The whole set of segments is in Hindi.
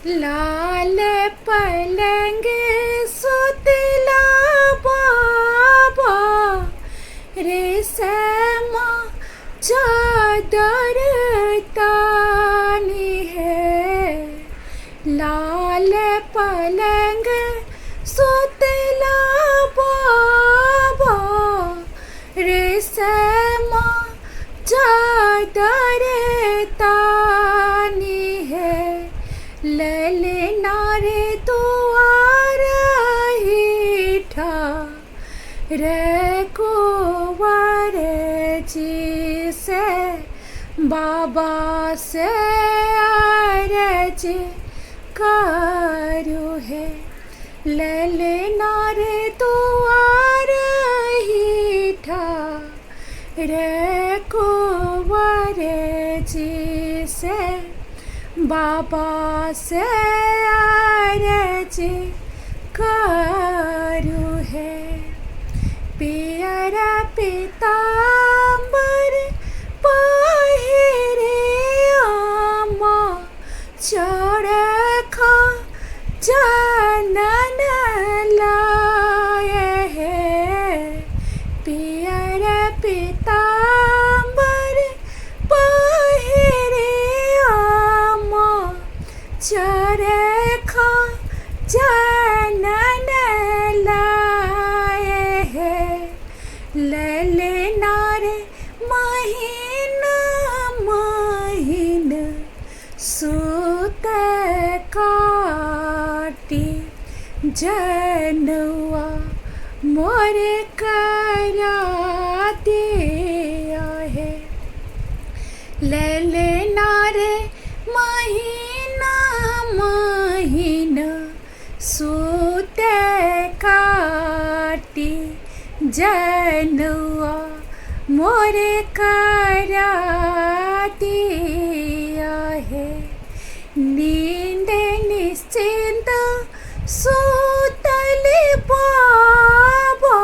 लाल पलंग सुतला बाबा रेशमा चादर तानी है। लाल पलंग सुतला बाबा रेशमा चादर तानी है। ललना रे दुआर हीठा रे कुंवर जी से बाबा से अर्ज करू है। ललना रे दुआर हीठा रे कुंवर जी से बाबा से अर्ज करू है। पियर पीताम्बर पहिरे आमा चरखा जनन लाए है। पियर पीताम्बर पहिरे आमा चरखा जनन लाए है। ललना रे महीन महीन सूत काटी जनुआ मोर करा दिया है। ललना रे महीना महीना सूत काटी जनुआ मोर करा दिया है। नींद निश्चिंत सूतल बाबा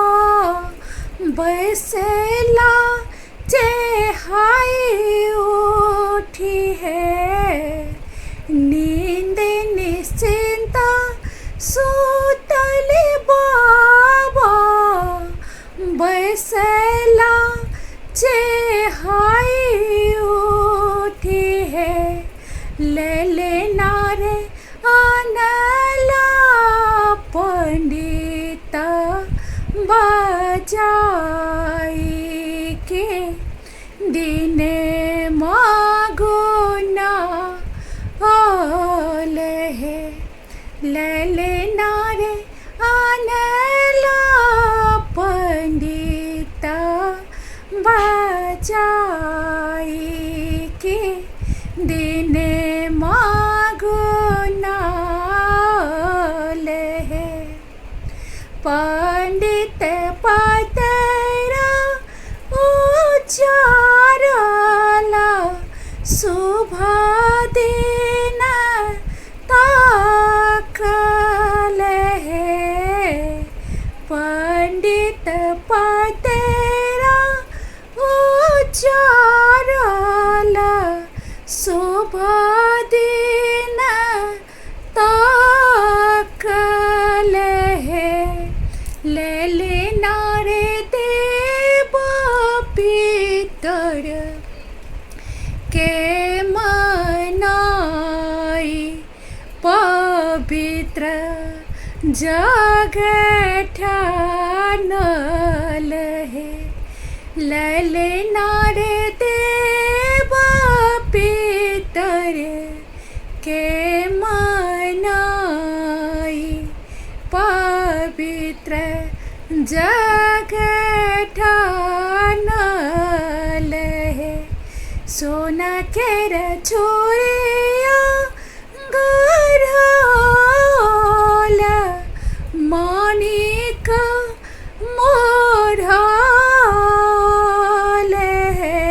बैसला चेहाई उठी है। नींद निश्चिंत सूतल बाबा बैसला चेहाई उठी है। ललना रे आनला पंडित बजाई के दिन मागुना ओल है। ललना रे आनला पंडित बजाई के दिन मागुना ओल है। पंडित पतरा उचारला शुभ दिन ताकल है। पंडित पतरा उचारला शुभ दिन ताकल है। ललना रे देव पितर के मनाई पवित्र जग ठानल है। ललना रे देव पितर के मनाई पवित्र जग ठानल है। सोना केर छोरिया गढ़ल मानिक मोढ़ल है।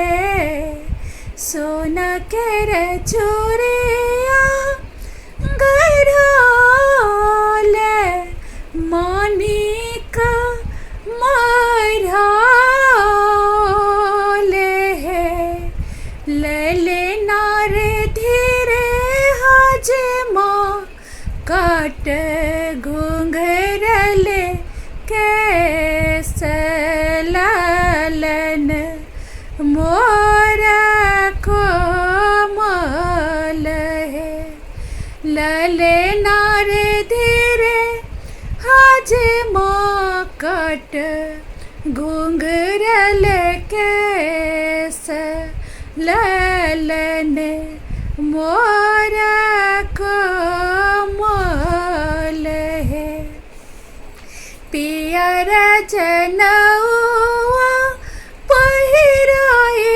सोना केर छोरिया गढ़ल मानिक मोढ़ल है। ललना रे काट घुंघरल केस लालन मोरा कोमल है ललना रे धीरे हाज काट घुंघरल केस ललन मोरा कोमल है पियर जनउआ पहिराए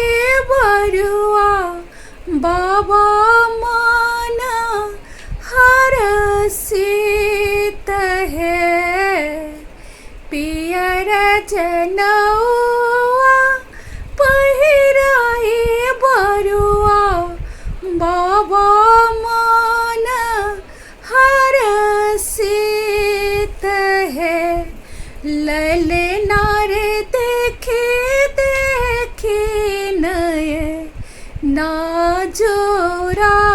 बरुआ बाबा मन हरसित है पियर जनउआ पहिराए बरुआ बाबा मन हरसित है ललना रे देखे देखे नय ना जोरायल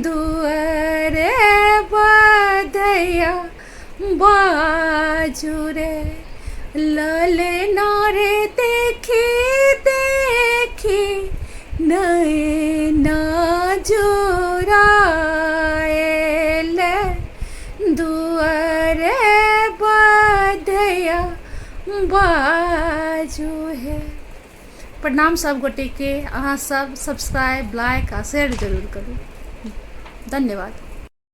दुअर बधया बाजू रे ललना रे देखे देखे नय ना जोरायल दुअर बधया बाजू है। प्रणाम सब गोटे के, अहाँ सब सब्सक्राइब लाइक आ शेयर जरूर करू। धन्यवाद।